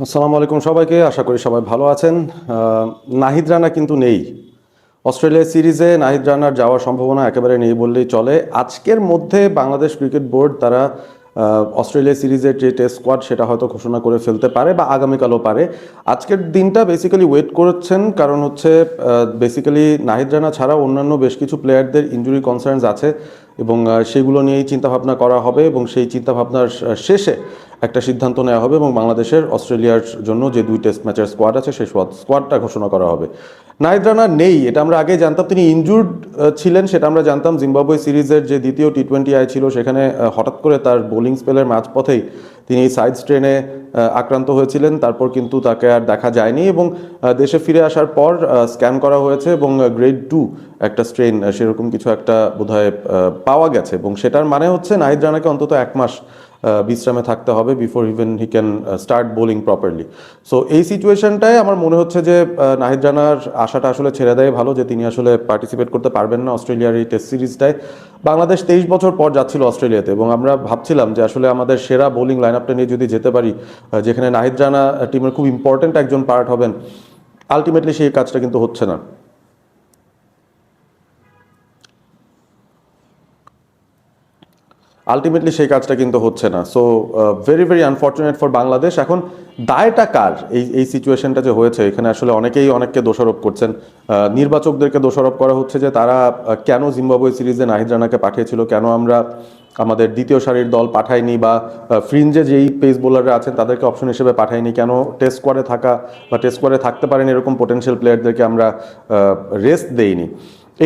আসসালামু আলাইকুম সবাইকে, আশা করি সবাই ভালো আছেন। নাহিদ রানা কিন্তু নেই অস্ট্রেলিয়া সিরিজে। নাহিদ রানার যাওয়ার সম্ভাবনা একেবারে নেই বললেই চলে। আজকের মধ্যে বাংলাদেশ ক্রিকেট বোর্ড তারা অস্ট্রেলিয়া সিরিজের যে টেস্ট স্কোয়াড সেটা হয়তো ঘোষণা করে ফেলতে পারে বা আগামীকালও পারে। আজকের দিনটা বেসিক্যালি ওয়েট করছেন, কারণ হচ্ছে বেসিক্যালি নাহিদ রানা ছাড়া অন্যান্য বেশ কিছু প্লেয়ারদের ইনজুরি কনসার্নস আছে এবং সেগুলো নিয়েই চিন্তাভাবনা করা হবে এবং সেই চিন্তাভাবনার শেষে একটা সিদ্ধান্ত নেওয়া হবে এবং বাংলাদেশের অস্ট্রেলিয়ার জন্য যে দুই টেস্ট ম্যাচের স্কোয়াড আছে সেই স্কোয়াডটা ঘোষণা করা হবে। নাহিদ রানা নেই এটা আমরা আগে জানতাম, তিনি ইনজুর্ড ছিলেন সেটা আমরা জানতাম। জিম্বাবুয়ে সিরিজের যে দ্বিতীয় টি20 ছিল সেখানে হঠাৎ করে তার বোলিং স্পেলের মাঝপথেই তিনি সাইড স্ট্রেনে আক্রান্ত হয়েছিলেন, তারপর কিন্তু তাকে আর দেখা যায়নি এবং দেশে ফিরে আসার পর স্ক্যান করা হয়েছে এবং গ্রেড 2 একটা স্ট্রেন সেরকম কিছু একটা বোধহয় পাওয়া গেছে এবং সেটার মানে হচ্ছে নাহিদ রানাকে অন্তত 1 মাস বিশ্রামে থাকতে হবে before even he can start bowling properly. So এই সিচুয়েশনটায় আমার মনে হচ্ছে যে নাহিদ রানার আশাটা আসলে ছেড়ে দেয় ভালো, যে তিনি আসলে পার্টিসিপেট করতে পারবেন না অস্ট্রেলিয়ার এই টেস্ট সিরিজটায়। বাংলাদেশ 23 বছর পর যাচ্ছিল অস্ট্রেলিয়াতে এবং আমরা ভাবছিলাম যে আসলে আমাদের সেরা বোলিং লাইন আপটা নিয়ে যদি যেতে পারি, যেখানে নাহিদ রানা টিমের খুব ইম্পর্টেন্ট একজন পার্ট হবেন, আলটিমেটলি সেই কাজটা কিন্তু হচ্ছে না। আলটিমেটলি সেই কাজটা কিন্তু হচ্ছে না। So very very unfortunate for Bangladesh. এখন দায়টা কার এই এই সিচুয়েশনটা যে হয়েছে, এখানে আসলে অনেকেই অনেককে দোষারোপ করছেন। নির্বাচকদেরকে দোষারোপ করা হচ্ছে যে তারা কেন জিম্বাবুয়ে সিরিজে নাহিদ রানাকে পাঠিয়েছিল, কেন আমরা আমাদের দ্বিতীয় সারির দল পাঠাইনি বা ফ্রিঞ্জে যেই পেস বোলাররা আছেন তাদেরকে অপশন হিসেবে পাঠাইনি, কেন টেস্ট স্কোয়াডে থাকা বা টেস্ট স্কোয়াডে থাকতে পারেন এরকম পোটেনশিয়াল প্লেয়ারদেরকে আমরা রেস্ট দেইনি।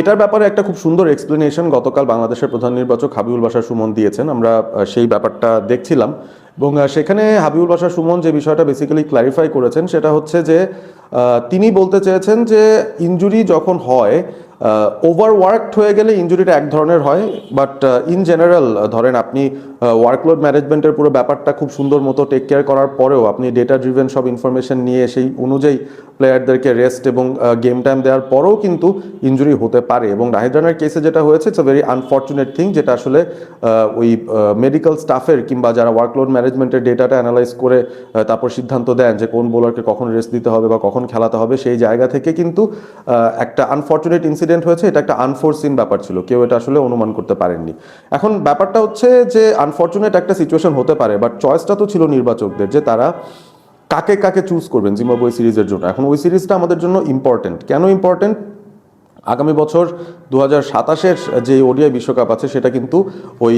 এটার ব্যাপারে একটা খুব সুন্দর এক্সপ্লেনেশন গতকাল বাংলাদেশের প্রধান নির্বাচক হাবিবুল বাশার সুমন দিয়েছেন। আমরা সেই ব্যাপারটা দেখছিলাম এবং সেখানে হাবিবুল বাশার সুমন যে বিষয়টা বেসিক্যালি ক্ল্যারিফাই করেছেন সেটা হচ্ছে যে তিনি বলতে চেয়েছেন যে ইনজুরি যখন হয়, ওভারওয়ার্কড হয়ে গেলে ইনজুরিটা এক ধরনের হয়, বাট ইন জেনারেল ধরেন আপনি ওয়ার্কলোড ম্যানেজমেন্টের পুরো ব্যাপারটা খুব সুন্দর মতো টেক কেয়ার করার পরেও আপনি ডেটা ড্রিভেন সব ইনফরমেশন নিয়ে সেই অনুযায়ী প্লেয়ারদেরকে রেস্ট এবং গেম টাইম দেওয়ার পরেও কিন্তু ইনজুরি হতে পারে। এবং নাহিদ রানার কেসে যেটা হয়েছে it's a very unfortunate thing, যেটা আসলে ওই মেডিকেল স্টাফের কিংবা যারা ওয়ার্কলোড ম্যানেজমেন্টের ডেটাটা অ্যানালাইজ করে তারপর সিদ্ধান্ত দেন যে কোন বোলারকে কখন রেস্ট দিতে হবে বা কখন খেলাতে হবে, সেই জায়গা থেকে কিন্তু একটা আনফর্চুনেট ইনসিডেন্ট হয়েছে। এটা একটা আনফোরসিন ব্যাপার ছিল, কেউ এটা আসলে অনুমান করতে পারেননি। এখন ব্যাপারটা হচ্ছে যে আনফর্চুনেট একটা সিচুয়েশন হতে পারে, বাট চয়েসটা তো ছিল নির্বাচকদের যে তারা কাকে কাকে চুজ করবেন জিম্বাবুয়ে সিরিজের জন্য। এখন ওই সিরিজটা আমাদের জন্য ইম্পর্টেন্ট। কেন ইম্পর্টেন্ট? আগামী বছর 2027-এর যে ওডিআই বিশ্বকাপ আছে সেটা কিন্তু ওই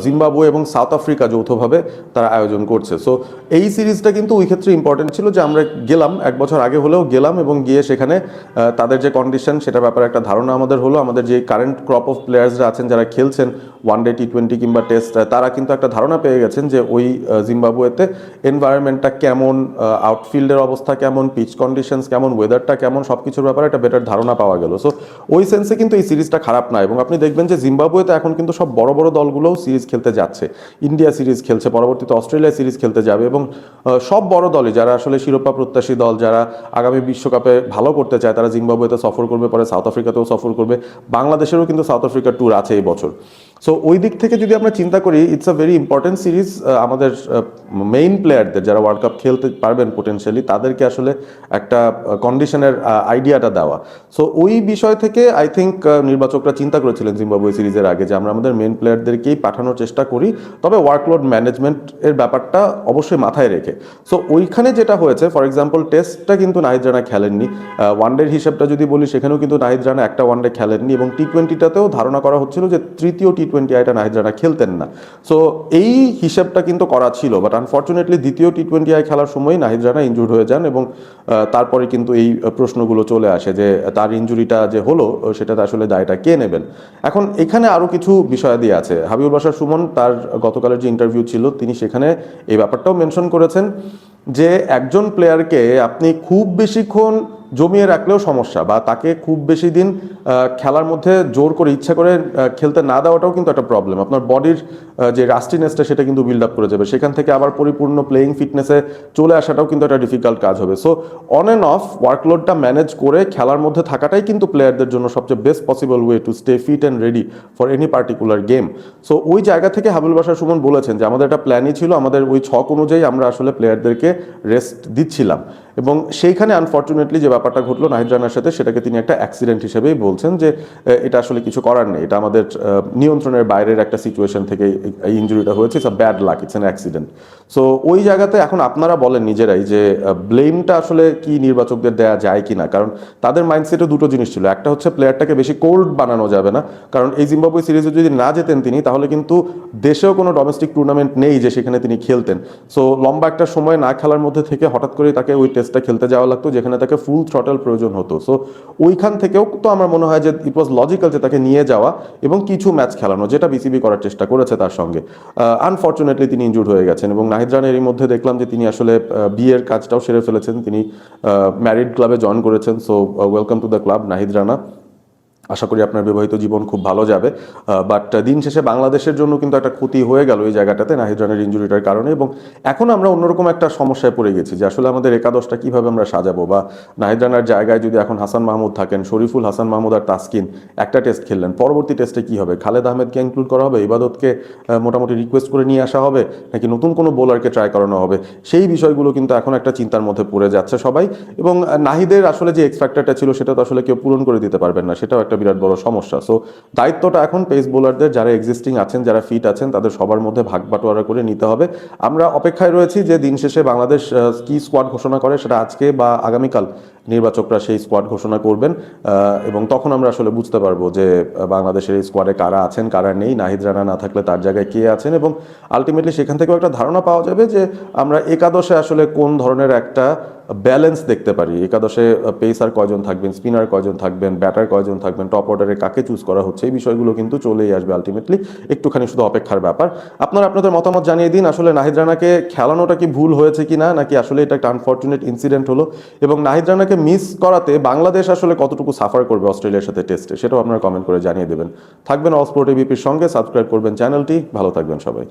জিম্বাবুয়ে এবং সাউথ আফ্রিকা যৌথভাবে তারা আয়োজন করছে। সো এই সিরিজটা কিন্তু ওই ক্ষেত্রে ইম্পর্টেন্ট ছিল যে আমরা গেলাম, 1 বছর আগে হলেও গেলাম এবং গিয়ে সেখানে তাদের যে কন্ডিশন সেটার ব্যাপারে একটা ধারণা আমাদের হলো। আমাদের যে কারেন্ট ক্রপ অফ প্লেয়ার্সরা আছেন যারা খেলছেন ওয়ানডে, টি20 কিংবা টেস্ট, তারা কিন্তু একটা ধারণা পেয়ে গেছেন যে ওই জিম্বাবুয়েতে এনভায়রনমেন্টটা কেমন, আউটফিল্ডের অবস্থা কেমন, পিচ কন্ডিশনস কেমন, ওয়েদারটা কেমন, সব কিছুর ব্যাপারে একটা বেটার ধারণা পাওয়া গেল। সো ওই সেন্সে কিন্তু এই সিরিজটা খারাপ না। এবং আপনি দেখবেন যে জিম্বাবুয়েতে এখন কিন্তু সব বড় বড় দলগুলোও সিরিজ খেলতে যাচ্ছে। ইন্ডিয়া সিরিজ খেলছে, পরবর্তীতে অস্ট্রেলিয়া সিরিজ খেলতে যাবে এবং সব বড় দলই যারা আসলে শিরোপা প্রত্যাশী দল, যারা আগামী বিশ্বকাপে ভালো করতে চায়, তারা জিম্বাবুয়েতে সফর করবে, পরে সাউথ আফ্রিকাতেও সফর করবে। বাংলাদেশেরও কিন্তু সাউথ আফ্রিকার ট্যুর আছে এই বছর। সো ওই দিক থেকে যদি আমরা চিন্তা করি, it's a very important series. আমাদের মেইন প্লেয়ারদের যারা ওয়ার্ল্ড কাপ খেলতে পারবেন পোটেনশিয়ালি, তাদেরকে আসলে একটা কন্ডিশনের আইডিয়াটা দেওয়া। সো ওই বিষয় থেকে আই থিঙ্ক নির্বাচকরা চিন্তা করেছিলেন জিম্বাবুয়ে সিরিজের আগে যে আমরা আমাদের মেইন প্লেয়ারদেরকেই পাঠানোর চেষ্টা করি, তবে ওয়ার্কলোড ম্যানেজমেন্ট এর ব্যাপারটা অবশ্যই মাথায় রেখে। সো ওইখানে যেটা হয়েছে, ফর এক্সাম্পল টেস্টটা কিন্তু নাহিদ রানা খেলেননি। ওয়ানডের হিসেবটা যদি বলি, সেখানেও কিন্তু নাহিদ রানা একটা ওয়ানডে খেলেননি এবং টি20টাতেও ধারণা করা হচ্ছিল যে তৃতীয় টি20 নাহিদ রানা খেলতেন না। সো এই হিসেবটা কিন্তু করা ছিল, বাট আনফর্চুনেটলি দ্বিতীয় টি20 খেলার সময় নাহিদ রানা ইনজুর্ড হয়ে যান এবং তারপরে কিন্তু এই প্রশ্নগুলো চলে আসে যে তার ইনজুরিটা যে হলো সেটাতে আসলে দায়টা কে নেবেন। এখন এখানে আরও কিছু বিষয়াদি আছে। হাবিবুল বাশার সুমন তার গতকালের যে ইন্টারভিউ ছিল, তিনি সেখানে এই ব্যাপারটাও মেনশন করেছেন যে একজন প্লেয়ারকে আপনি খুব বেশিক্ষণ জমিয়ে রাখলেও সমস্যা, বা তাকে খুব বেশি দিন খেলার মধ্যে জোর করে ইচ্ছা করে খেলতে না দেওয়াটাও কিন্তু একটা প্রবলেম। আপনার বডির যে রাস্টিনেসটা সেটা কিন্তু বিল্ড আপ করে যাবে, সেখান থেকে আবার পরিপূর্ণ প্লেয়িং ফিটনেসে চলে আসাটাও কিন্তু একটা ডিফিকাল্ট কাজ হবে। সো অন অ্যান্ড অফ ওয়ার্কলোডটা ম্যানেজ করে খেলার মধ্যে থাকাটাই কিন্তু প্লেয়ারদের জন্য সবচেয়ে best possible way to stay fit and ready for any particular game. So ওই জায়গা থেকে হাবিবুল বাশার সুমন বলেছেন যে আমাদের একটা প্ল্যানই ছিল, আমাদের ওই ছক অনুযায়ী আমরা আসলে প্লেয়ারদেরকে রেস্ট দিচ্ছিলাম, এবং সেইখানে আনফর্চুনেটলি যে ব্যাপারটা ঘটলো নাহিদ রানার সাথে, সেটাকে তিনি একটা অ্যাক্সিডেন্ট হিসেবেই বলছেন, যে এটা আসলে কিছু করার নেই, এটা আমাদের নিয়ন্ত্রণের বাইরের একটা সিচুয়েশন থেকে এই ইঞ্জুরিটা হয়েছে, it's a bad luck, it's an accident. So ওই জায়গাতে এখন আপনারা বলেন নিজেরাই যে ব্লেমটা আসলে কি নির্বাচকদের দেওয়া যায় কি না, কারণ তাদের মাইন্ডসেটে দুটো জিনিস ছিল, একটা হচ্ছে প্লেয়ারটাকে বেশি কোল্ড বানানো যাবে না, কারণ এই জিম্বাবুয়ে সিরিজে যদি না যেতেন তিনি, তাহলে কিন্তু দেশেও কোনো ডোমেস্টিক টুর্নামেন্ট নেই যে সেখানে তিনি খেলতেন। সো লম্বা একটা সময় না খেলার মধ্যে থেকে হঠাৎ করে তাকে ওই টেস্টটা খেলতে যাওয়া লাগতো, যেখানে তাকে ফুল থ্রটল প্রয়োজন হতো। সো ওইখান থেকেও তো আমার মনে হয় যে ইট ওয়াজ লজিক্যাল যে তাকে নিয়ে যাওয়া এবং কিছু ম্যাচ খেলানো, যেটা বিসিবি করার চেষ্টা করেছে তার সঙ্গে। আনফর্চুনেটলি তিনি ইনজুর্ড হয়ে গেছেন, এবং নাহিদ রানের এরই মধ্যে দেখলাম যে তিনি আসলে বিয়ের কাজটাও সেরে ফেলেছেন, তিনি ম্যারিড ক্লাবে জয়েন করেছেন। So welcome to the club Nahid Rana, আশা করি আপনার বিবাহিত জীবন খুব ভালো যাবে। বাট দিন শেষে বাংলাদেশের জন্য কিন্তু একটা ক্ষতি হয়ে গেল এই জায়গাটাতে নাহিদ রানের ইঞ্জুরিটার কারণে, এবং এখন আমরা অন্যরকম একটা সমস্যায় পড়ে গেছি যে আসলে আমাদের একাদশটা কিভাবে আমরা সাজাবো, বা নাহিদ রানার জায়গায় যদি এখন হাসান মাহমুদ থাকেন, শরীফুল, হাসান মাহমুদ আর তাসকিন একটা টেস্ট খেললেন, পরবর্তী টেস্টে কি হবে? খালেদ আহমেদকে ইনক্লুড করা হবে, ইবাদতকে মোটামুটি রিকোয়েস্ট করে নিয়ে আসা হবে, নাকি নতুন কোনো বোলারকে ট্রাই করানো হবে? সেই বিষয়গুলো কিন্তু এখন একটা চিন্তার মধ্যে পড়ে যাচ্ছে সবাই, এবং নাহিদের আসলে যে এক্স ফ্যাক্টরটা ছিল সেটা তো আসলে কেউ পূরণ করে দিতে পারবেন না, সেটাও একটা বিরাট বড় সমস্যা। সো দায়িত্বটা এখন পেস বোলারদের, যারা এক্সিস্টিং আছেন, যারা ফিট আছেন, তাদের সবার মধ্যে ভাগ বাটোয়ারা করে নিতে হবে। আমরা অপেক্ষায় রয়েছি যে দিন শেষে বাংলাদেশ কি স্কোয়াড ঘোষণা করে, সেটা আজকে বা আগামীকাল নির্বাচকরা সেই স্কোয়াড ঘোষণা করবেন, এবং তখন আমরা আসলে বুঝতে পারবো যে বাংলাদেশের এই স্কোয়াডে কারা আছেন কারা নেই, নাহিদ রানা না থাকলে তার জায়গায় কে আছেন, এবং আলটিমেটলি সেখান থেকেও একটা ধারণা পাওয়া যাবে যে আমরা একাদশে আসলে কোন ধরনের একটা ব্যালেন্স দেখতে পারি। একাদশে পেসার কয়জন থাকবেন, স্পিনার কয়জন থাকবেন, ব্যাটার কয়জন থাকবেন, টপ অর্ডারে কাকে চুজ করা হচ্ছে, এই বিষয়গুলো কিন্তু চলেই আসবে আলটিমেটলি, একটুখানি শুধু অপেক্ষার ব্যাপার। আপনারা আপনাদের মতামত জানিয়ে দিন, আসলে নাহিদ রানাকে খেলানোটা কি ভুল হয়েছে কিনা, নাকি আসলে এটা একটা আনফর্চুনেট ইনসিডেন্ট হলো, এবং নাহিদ রানাকে মিস করাতে বাংলাদেশ আসলে কতটুকু সাফার করবে অস্ট্রেলিয়ার সাথে টেস্টে, সেটাও আপনারা কমেন্ট করে জানিয়ে দেবেন। থাকবেন অল স্পোর্ট এবিপির সঙ্গে, সাবস্ক্রাইব করবেন চ্যানেলটি, ভালো থাকবেন সবাই।